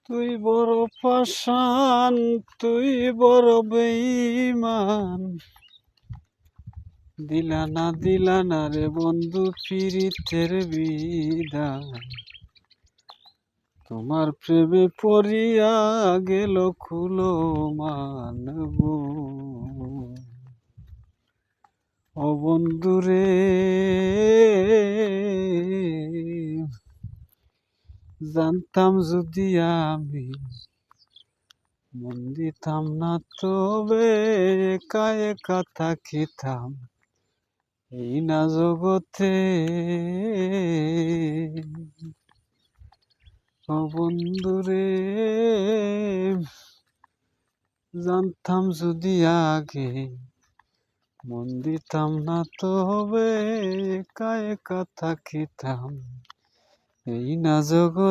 তুই বড় পাষাণ, তুই বড় বেঈমান, দিলা না রে বন্ধু পীড়িতের বিধান। তোমার প্রেমে পড়িয়া গেল খুলো মানব। ও বন্ধু রে, জানতাম যদি আমি মন দিতাম না তবে একা একা থাকিতাম এই না জগতে। ও বন্ধু রে, জানতাম যদি আগে মন দিতাম না তবে একা একা থাকিতাম এই না জগতে।